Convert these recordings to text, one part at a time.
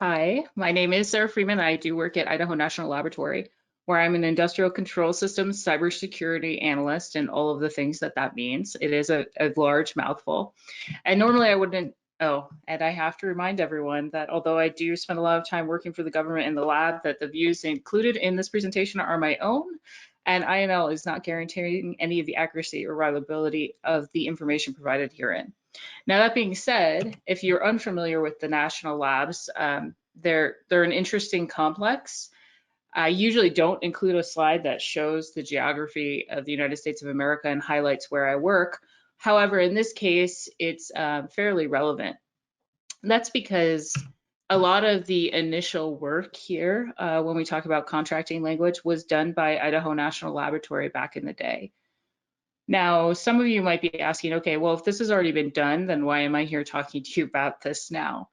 Hi, my name is Sarah Freeman. I do work at Idaho National Laboratory, where I'm an industrial control systems cybersecurity analyst and all of the things that that means. It is a large mouthful. And normally I wouldn't, oh, and I have to remind everyone that although I do spend a lot of time working for the government in the lab, that the views included in this presentation are my own, and INL is not guaranteeing any of the accuracy or reliability of the information provided herein. Now, that being said, if you're unfamiliar with the national labs, they're an interesting complex. I usually don't include a slide that shows the geography of the United States of America and highlights where I work. However, in this case, it's fairly relevant. That's because a lot of the initial work here, when we talk about contracting language, was done by Idaho National Laboratory back in the day. Now, some of you might be asking, okay, well, if this has already been done, then why am I here talking to you about this now?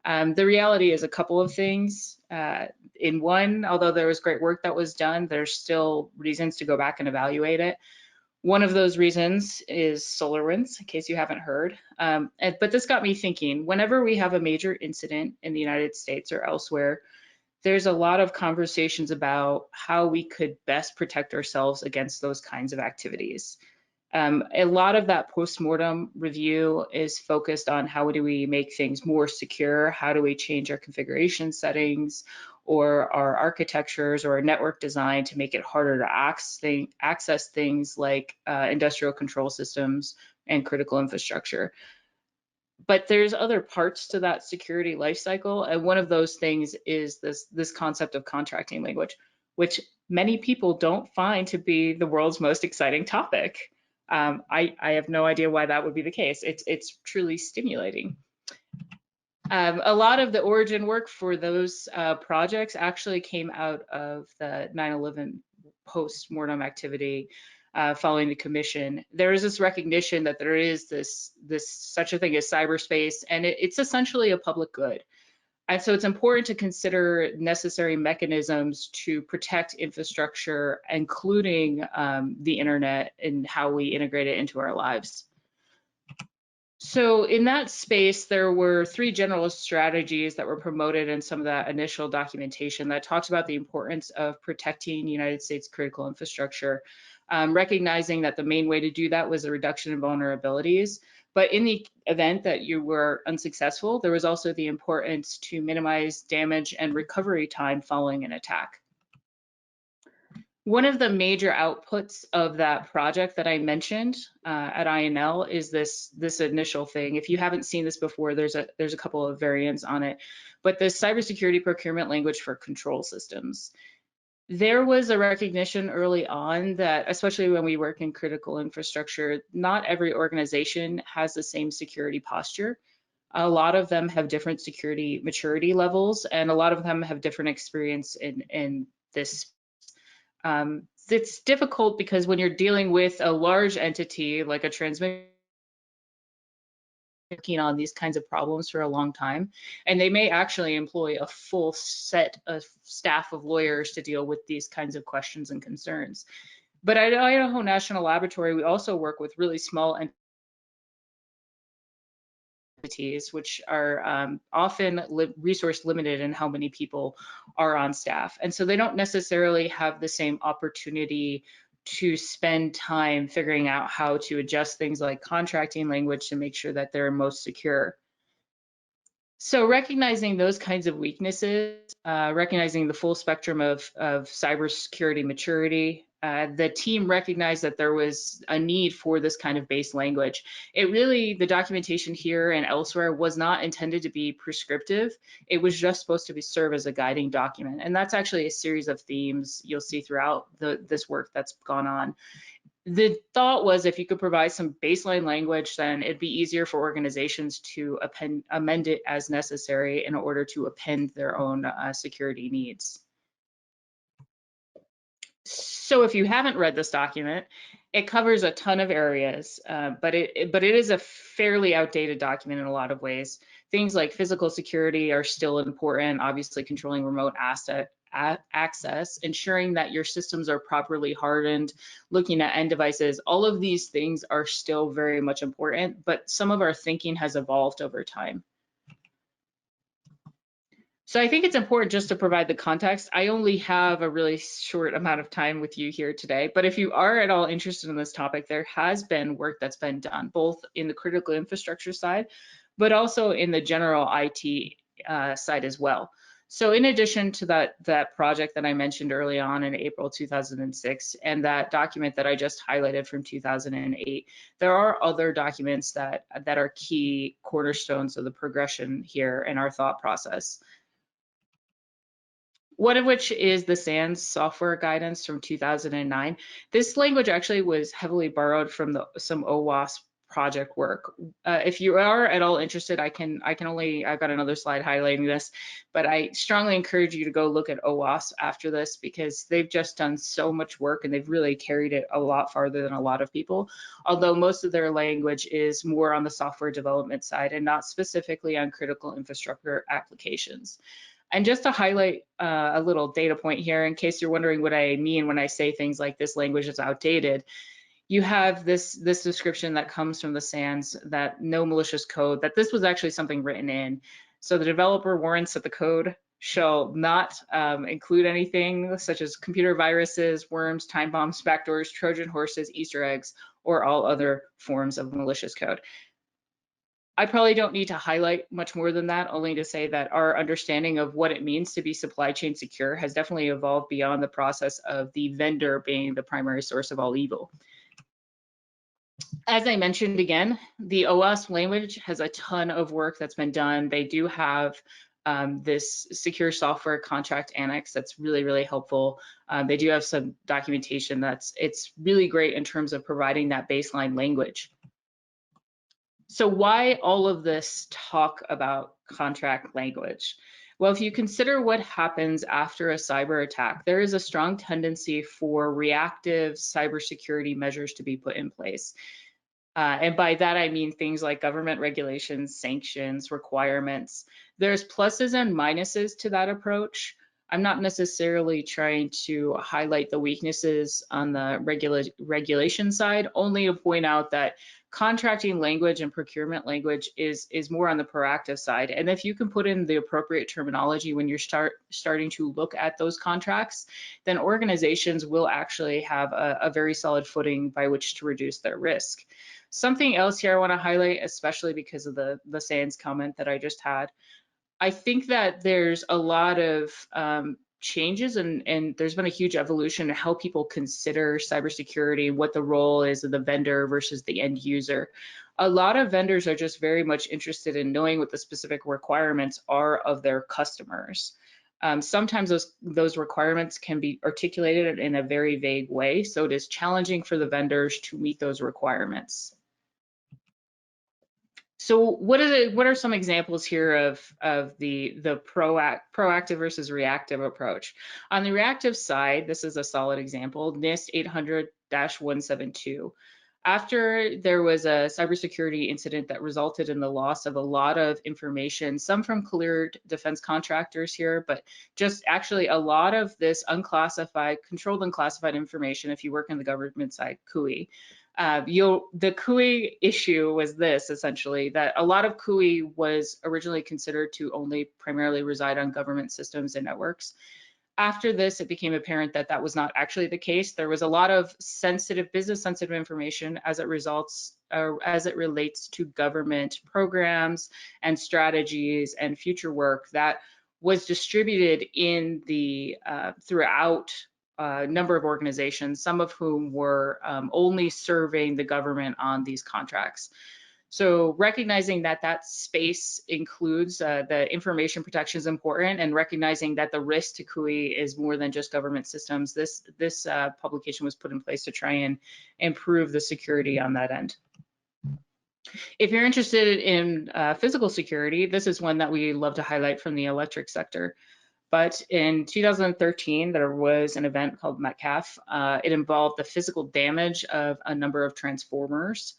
The reality is a couple of things. In one, although there was great work that was done, there's still reasons to go back and evaluate it. One of those reasons is SolarWinds, in case you haven't heard. But this got me thinking, whenever we have a major incident in the United States or elsewhere, there's a lot of conversations about how we could best protect ourselves against those kinds of activities. A lot of that postmortem review is focused on how do we make things more secure, how do we change our configuration settings or our architectures or our network design to make it harder to access things like industrial control systems and critical infrastructure. But there's other parts to that security lifecycle, and one of those things is this concept of contracting language, which many people don't find to be the world's most exciting topic. I have no idea why that would be the case. It's truly stimulating. A lot of the origin work for those projects actually came out of the 9/11 post-mortem activity following the commission. There is this recognition that there is this such a thing as cyberspace, and it's essentially a public good. And so it's important to consider necessary mechanisms to protect infrastructure, including the internet and how we integrate it into our lives. So in that space, there were three general strategies that were promoted in some of that initial documentation that talked about the importance of protecting United States critical infrastructure, recognizing that the main way to do that was a reduction in vulnerabilities. But in the event that you were unsuccessful, there was also the importance to minimize damage and recovery time following an attack. One of the major outputs of that project that I mentioned at INL is this initial thing. If you haven't seen this before, there's a couple of variants on it, but the cybersecurity procurement language for control systems. There was a recognition early on that, especially when we work in critical infrastructure, not every organization has the same security posture. A lot of them have different security maturity levels, and a lot of them have different experience in this. It's difficult because when you're dealing with a large entity like a transmission, working on these kinds of problems for a long time, and they may actually employ a full set of staff of lawyers to deal with these kinds of questions and concerns. But at Idaho National Laboratory, we also work with really small entities, which are often resource limited in how many people are on staff. And so they don't necessarily have the same opportunity to spend time figuring out how to adjust things like contracting language to make sure that they're most secure. So recognizing those kinds of weaknesses, recognizing the full spectrum of cybersecurity maturity, the team recognized that there was a need for this kind of base language. It really, the documentation here and elsewhere was not intended to be prescriptive. It was just supposed to serve as a guiding document. And that's actually a series of themes you'll see throughout this work that's gone on. The thought was if you could provide some baseline language, then it'd be easier for organizations to amend it as necessary in order to append their own security needs. So if you haven't read this document, it covers a ton of areas, but it is a fairly outdated document in a lot of ways. Things like physical security are still important, obviously controlling remote access, ensuring that your systems are properly hardened, looking at end devices, all of these things are still very much important, but some of our thinking has evolved over time. So I think it's important just to provide the context. I only have a really short amount of time with you here today, but if you are at all interested in this topic, there has been work that's been done, both in the critical infrastructure side, but also in the general IT side as well. So in addition to that project that I mentioned early on in April 2006 and that document that I just highlighted from 2008, there are other documents that are key cornerstones of the progression here in our thought process. One of which is the SANS software guidance from 2009. This language actually was heavily borrowed from some OWASP project work. If you are at all interested, I've got another slide highlighting this, but I strongly encourage you to go look at OWASP after this because they've just done so much work and they've really carried it a lot farther than a lot of people. Although most of their language is more on the software development side and not specifically on critical infrastructure applications. And just to highlight a little data point here, in case you're wondering what I mean when I say things like this language is outdated, you have this description that comes from the SANS that no malicious code, that this was actually something written in. So the developer warrants that the code shall not include anything such as computer viruses, worms, time bombs, backdoors, Trojan horses, Easter eggs, or all other forms of malicious code. I probably don't need to highlight much more than that, only to say that our understanding of what it means to be supply chain secure has definitely evolved beyond the process of the vendor being the primary source of all evil. As I mentioned again, the OWASP language has a ton of work that's been done. They do have this secure software contract annex that's really, really helpful. They do have some documentation it's really great in terms of providing that baseline language. So why all of this talk about contract language? Well, if you consider what happens after a cyber attack, there is a strong tendency for reactive cybersecurity measures to be put in place. And by that, I mean things like government regulations, sanctions, requirements. There's pluses and minuses to that approach. I'm not necessarily trying to highlight the weaknesses on the regulation side, only to point out that contracting language and procurement language is more on the proactive side. And if you can put in the appropriate terminology when you're starting to look at those contracts, then organizations will actually have a very solid footing by which to reduce their risk. Something else here I want to highlight, especially because of the SANS comment that I just had. I think that there's a lot of changes and there's been a huge evolution in how people consider cybersecurity, what the role is of the vendor versus the end user. A lot of vendors are just very much interested in knowing what the specific requirements are of their customers. Sometimes those requirements can be articulated in a very vague way, so it is challenging for the vendors to meet those requirements. So what are some examples here of the proactive versus reactive approach? On the reactive side, this is a solid example, NIST 800-172. After there was a cybersecurity incident that resulted in the loss of a lot of information, some from cleared defense contractors here, but just actually a lot of this unclassified, controlled unclassified information, if you work in the government side, CUI. The CUI issue was this, essentially, that a lot of CUI was originally considered to only primarily reside on government systems and networks. After this, it became apparent that that was not actually the case. There was a lot of business sensitive information as it relates to government programs and strategies and future work that was distributed in the throughout a number of organizations, some of whom were only serving the government on these contracts. So recognizing that that space includes the information protection is important, and recognizing that the risk to CUI is more than just government systems, this publication was put in place to try and improve the security on that end. If you're interested in physical security, this is one that we love to highlight from the electric sector. But in 2013, there was an event called Metcalf. It involved the physical damage of a number of transformers.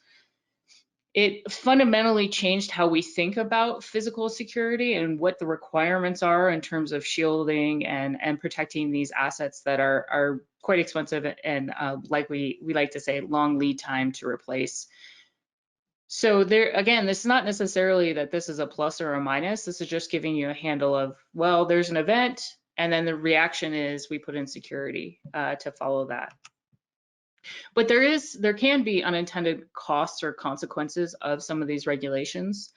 It fundamentally changed how we think about physical security and what the requirements are in terms of shielding and protecting these assets that are quite expensive and like we like to say, long lead time to replace. So there, again, this is not necessarily that this is a plus or a minus. This is just giving you a handle of, well, there's an event, and then the reaction is we put in security to follow that. But there can be unintended costs or consequences of some of these regulations.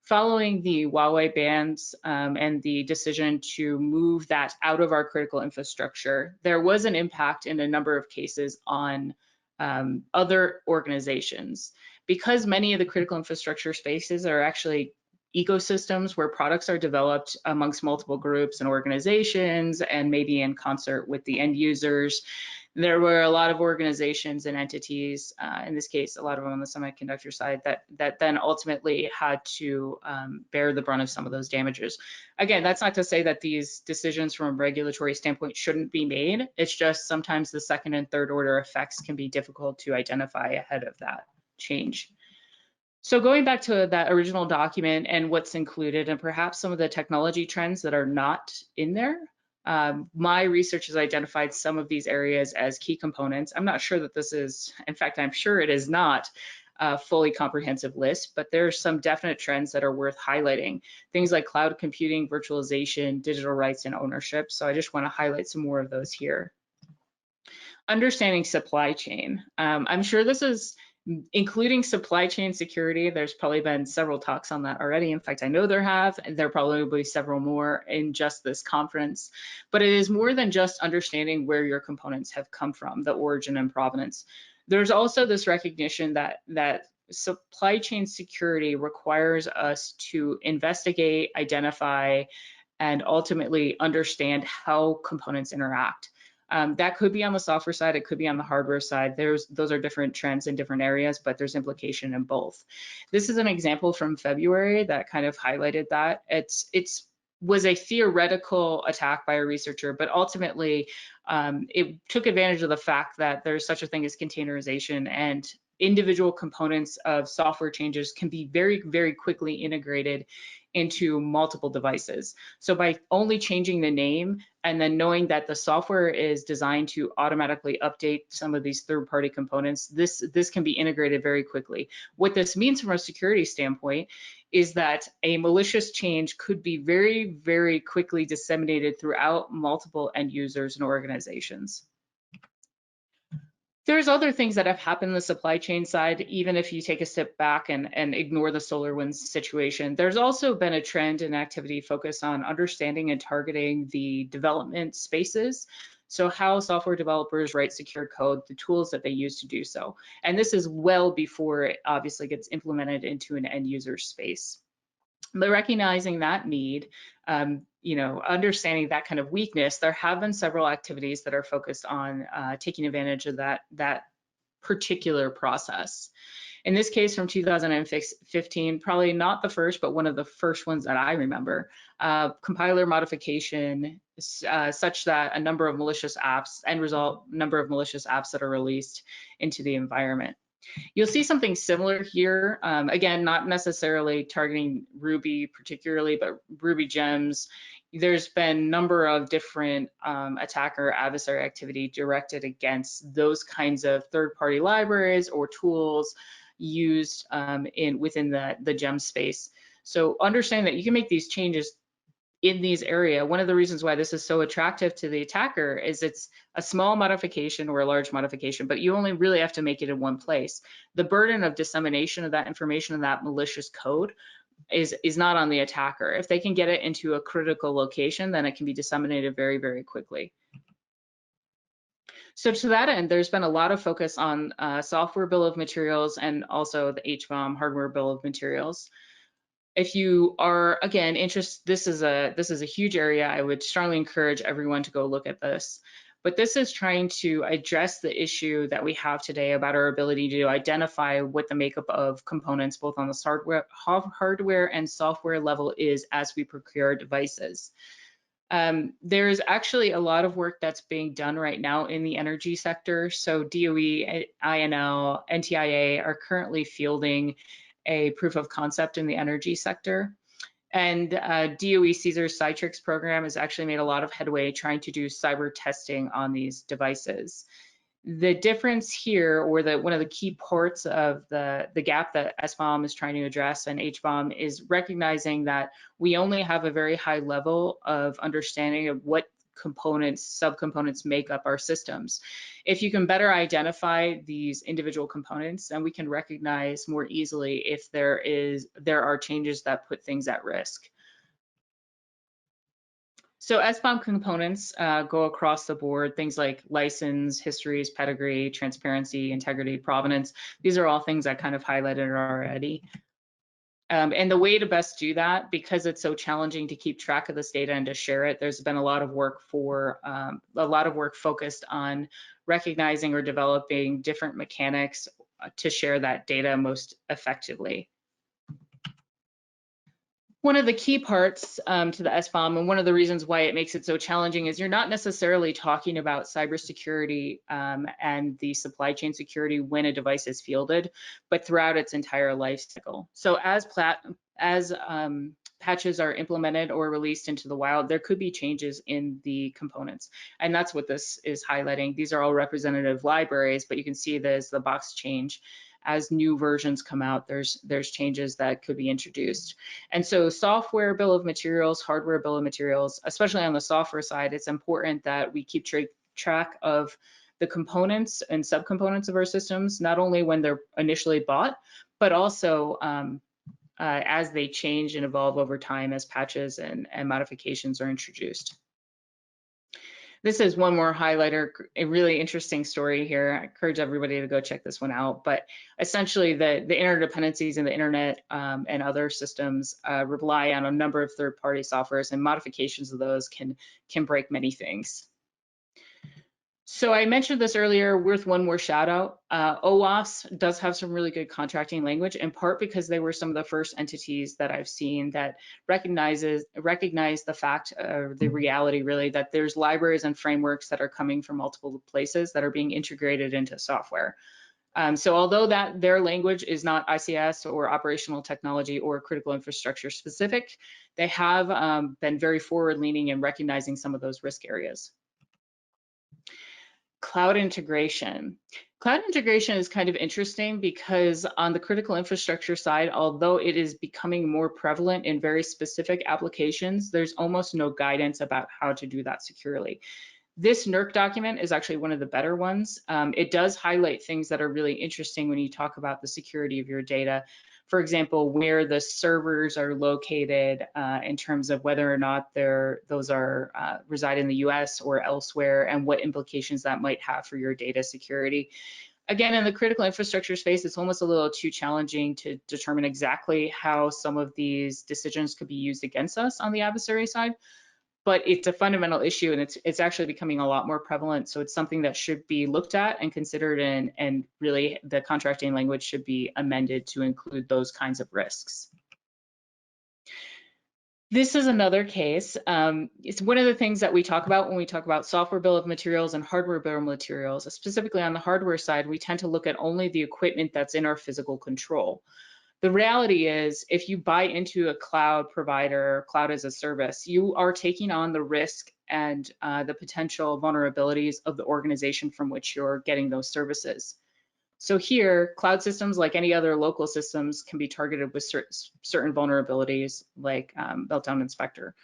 Following the Huawei bans and the decision to move that out of our critical infrastructure, there was an impact in a number of cases on other organizations. Because many of the critical infrastructure spaces are actually ecosystems where products are developed amongst multiple groups and organizations and maybe in concert with the end users. There were a lot of organizations and entities, in this case, a lot of them on the semiconductor side, that then ultimately had to bear the brunt of some of those damages. Again, that's not to say that these decisions from a regulatory standpoint shouldn't be made. It's just sometimes the second and third order effects can be difficult to identify ahead of that change. So going back to that original document and what's included and perhaps some of the technology trends that are not in there, my research has identified some of these areas as key components. I'm not sure that this is, in fact, I'm sure it is not a fully comprehensive list, but there are some definite trends that are worth highlighting. Things like cloud computing, virtualization, digital rights, and ownership. So I just want to highlight some more of those here. Understanding supply chain. I'm sure this is including supply chain security. There's probably been several talks on that already. In fact, I know there have, and there probably will be several more in just this conference. But it is more than just understanding where your components have come from, the origin and provenance. There's also this recognition that supply chain security requires us to investigate, identify, and ultimately understand how components interact. That could be on the software side, it could be on the hardware side. Those are different trends in different areas, but there's implication in both. This is an example from February that kind of highlighted that. It's was a theoretical attack by a researcher, but ultimately it took advantage of the fact that there's such a thing as containerization, and individual components of software changes can be very, very quickly integrated into multiple devices. So by only changing the name and then knowing that the software is designed to automatically update some of these third-party components, this can be integrated very quickly. What this means from a security standpoint is that a malicious change could be very, very quickly disseminated throughout multiple end users and organizations. There's other things that have happened in the supply chain side, even if you take a step back and ignore the SolarWinds situation. There's also been a trend and activity focused on understanding and targeting the development spaces. So how software developers write secure code, the tools that they use to do so. And this is well before it obviously gets implemented into an end user space. But recognizing that need, understanding that kind of weakness, there have been several activities that are focused on taking advantage of that particular process. In this case from 2015, probably not the first, but one of the first ones that I remember, compiler modification, such that a number of malicious apps, end result, number of malicious apps that are released into the environment. You'll see something similar here. Again, not necessarily targeting Ruby particularly, but Ruby gems. There's been a number of different attacker adversary activity directed against those kinds of third-party libraries or tools used within the gem space. So understand that you can make these changes in these areas. One of the reasons why this is so attractive to the attacker is it's a small modification or a large modification, but you only really have to make it in one place. The burden of dissemination of that information and that malicious code is not on the attacker. If they can get it into a critical location, then it can be disseminated very, very quickly. So to that end, there's been a lot of focus on software bill of materials and also the HBOM hardware bill of materials. If you are, again, interested, this is a huge area. I would strongly encourage everyone to go look at this. But this is trying to address the issue that we have today about our ability to identify what the makeup of components, both on the hardware and software level, is as we procure devices. There's actually a lot of work that's being done right now in the energy sector. So DOE, INL, NTIA are currently fielding a proof of concept in the energy sector. And DOE Caesar's Citrix program has actually made a lot of headway trying to do cyber testing on these devices. The difference here, or one of the key parts of the gap that SBOM is trying to address and HBOM, is recognizing that we only have a very high level of understanding of what components, subcomponents make up our systems. If you can better identify these individual components, then we can recognize more easily if there are changes that put things at risk. So SBOM components go across the board, things like license, histories, pedigree, transparency, integrity, provenance. These are all things I kind of highlighted already. And the way to best do that, because it's so challenging to keep track of this data and to share it, there's been a lot of work focused on recognizing or developing different mechanics to share that data most effectively. One of the key parts to the SBOM, and one of the reasons why it makes it so challenging, is you're not necessarily talking about cybersecurity and the supply chain security when a device is fielded, but throughout its entire life cycle. So as patches are implemented or released into the wild, there could be changes in the components. And that's what this is highlighting. These are all representative libraries, but you can see there's the box change. As new versions come out, there's changes that could be introduced. And so software bill of materials, hardware bill of materials, especially on the software side, it's important that we keep track of the components and subcomponents of our systems, not only when they're initially bought, but also as they change and evolve over time as patches and modifications are introduced. This is one more highlighter, a really interesting story here. I encourage everybody to go check this one out. But essentially, the interdependencies in the internet and other systems rely on a number of third-party softwares, and modifications of those can break many things. So I mentioned this earlier, worth one more shout out. OWASP does have some really good contracting language, in part because they were some of the first entities that I've seen that recognize the fact, the reality really, that there's libraries and frameworks that are coming from multiple places that are being integrated into software. So although their language is not ICS or operational technology or critical infrastructure specific, they have been very forward leaning in recognizing some of those risk areas. Cloud integration. Cloud integration is kind of interesting because on the critical infrastructure side, although it is becoming more prevalent in very specific applications, there's almost no guidance about how to do that securely. This NERC document is actually one of the better ones. It does highlight things that are really interesting when you talk about the security of your data. For example, where the servers are located in terms of whether or not those reside in the US or elsewhere, and what implications that might have for your data security. Again, in the critical infrastructure space, it's almost a little too challenging to determine exactly how some of these decisions could be used against us on the adversary side. But it's a fundamental issue, and it's actually becoming a lot more prevalent. So it's something that should be looked at and considered, and really the contracting language should be amended to include those kinds of risks. This is another case. It's one of the things that we talk about when we talk about software bill of materials and hardware bill of materials. Specifically on the hardware side, we tend to look at only the equipment that's in our physical control. The reality is, if you buy into a cloud provider, cloud as a service, you are taking on the risk and the potential vulnerabilities of the organization from which you're getting those services. So here, cloud systems, like any other local systems, can be targeted with certain vulnerabilities, like Meltdown Inspector.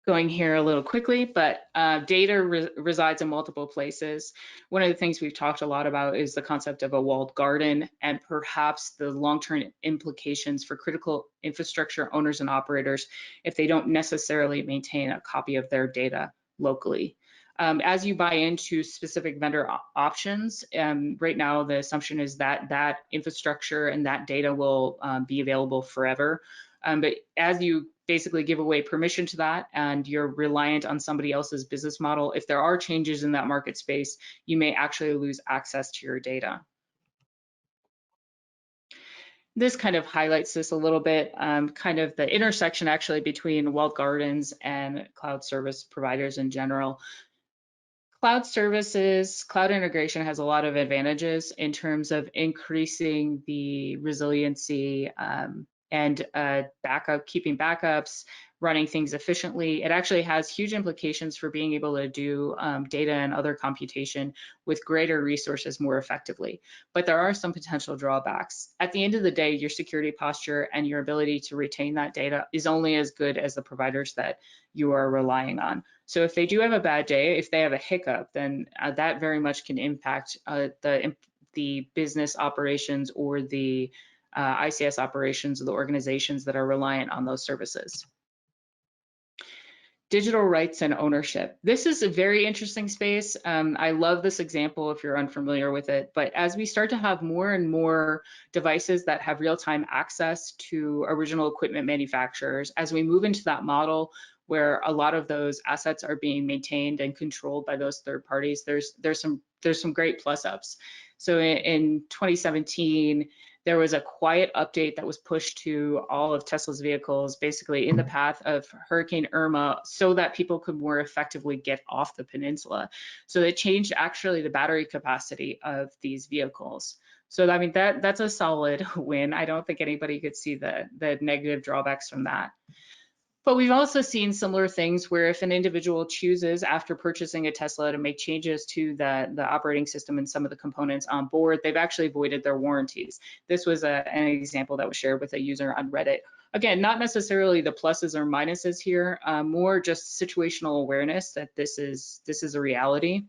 Going here a little quickly, but data resides in multiple places. One of the things we've talked a lot about is the concept of a walled garden, and perhaps the long-term implications for critical infrastructure owners and operators if they don't necessarily maintain a copy of their data locally. As you buy into specific vendor options, right now the assumption is that that infrastructure and that data will be available forever. But as you basically give away permission to that and you're reliant on somebody else's business model, if there are changes in that market space, you may actually lose access to your data. This kind of highlights this a little bit, kind of the intersection actually between walled gardens and cloud service providers in general. Cloud services, cloud integration has a lot of advantages in terms of increasing the resiliency and keeping backups, running things efficiently. It actually has huge implications for being able to do data and other computation with greater resources more effectively. But there are some potential drawbacks. At the end of the day, your security posture and your ability to retain that data is only as good as the providers that you are relying on. So if they do have a bad day, if they have a hiccup, then that very much can impact the business operations or the ICS operations of the organizations that are reliant on those services. Digital rights and ownership. This is a very interesting space. I love this example if you're unfamiliar with it, but as we start to have more and more devices that have real-time access to original equipment manufacturers, as we move into that model where a lot of those assets are being maintained and controlled by those third parties, there's some great plus ups. So in 2017, there was a quiet update that was pushed to all of Tesla's vehicles, basically in the path of Hurricane Irma, so that people could more effectively get off the peninsula. So it changed actually the battery capacity of these vehicles. So I mean, that's a solid win. I don't think anybody could see the negative drawbacks from that. But we've also seen similar things where if an individual chooses after purchasing a Tesla to make changes to the operating system and some of the components on board, they've actually voided their warranties. This was an example that was shared with a user on Reddit. Again, not necessarily the pluses or minuses here, more just situational awareness that this is a reality.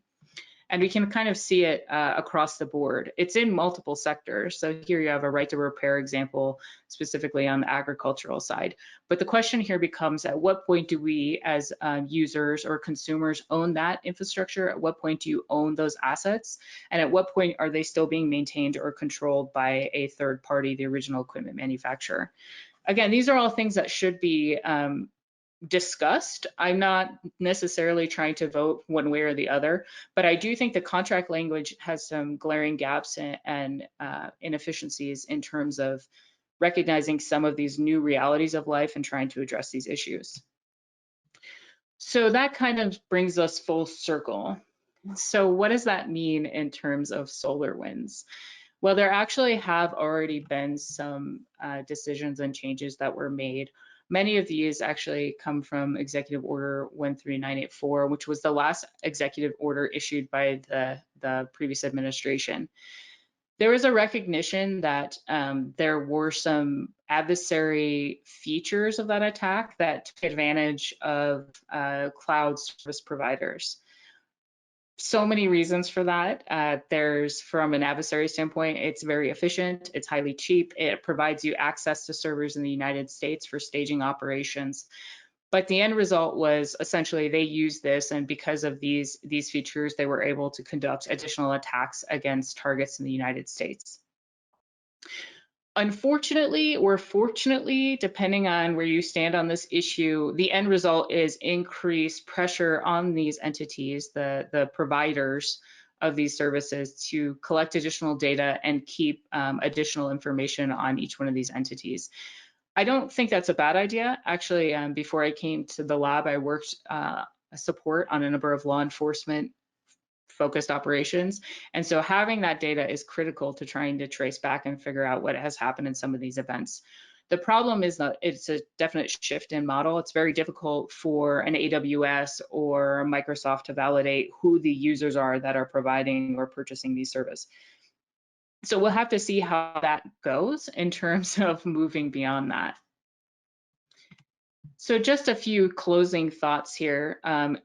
And we can kind of see it across the board. It's in multiple sectors. So here you have a right to repair example, specifically on the agricultural side. But the question here becomes, at what point do we as users or consumers own that infrastructure? At what point do you own those assets? And at what point are they still being maintained or controlled by a third party, the original equipment manufacturer? Again, these are all things that should be discussed. I'm not necessarily trying to vote one way or the other, but I do think the contract language has some glaring gaps and inefficiencies in terms of recognizing some of these new realities of life and trying to address these issues. So that kind of brings us full circle. So what does that mean in terms of SolarWinds? Well, there actually have already been some decisions and changes that were made. Many of these actually come from Executive Order 13984, which was the last executive order issued by the previous administration. There was a recognition that there were some adversary features of that attack that took advantage of cloud service providers. So many reasons for that. There's, from an adversary standpoint, it's very efficient, it's highly cheap, it provides you access to servers in the United States for staging operations. But the end result was essentially they used this, and because of these features, they were able to conduct additional attacks against targets in the United States. Unfortunately, or fortunately, depending on where you stand on this issue, the end result is increased pressure on these entities, the providers of these services, to collect additional data and keep additional information on each one of these entities. I don't think that's a bad idea. Actually, before I came to the lab, I worked support on a number of law enforcement focused operations. And so having that data is critical to trying to trace back and figure out what has happened in some of these events. The problem is that it's a definite shift in model. It's very difficult for an AWS or Microsoft to validate who the users are that are providing or purchasing these services. So we'll have to see how that goes in terms of moving beyond that. So just a few closing thoughts here.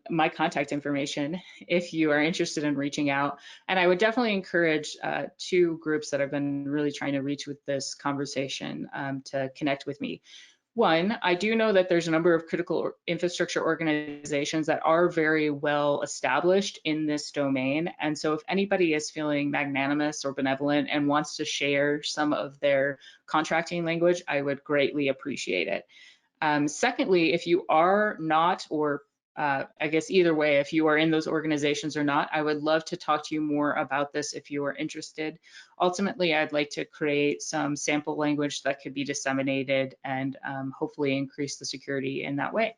My contact information, if you are interested in reaching out, and I would definitely encourage two groups that I've been really trying to reach with this conversation to connect with me. One, I do know that there's a number of critical infrastructure organizations that are very well established in this domain. And so if anybody is feeling magnanimous or benevolent and wants to share some of their contracting language, I would greatly appreciate it. Secondly, if you are not, or I guess either way, if you are in those organizations or not, I would love to talk to you more about this if you are interested. Ultimately, I'd like to create some sample language that could be disseminated and hopefully increase the security in that way.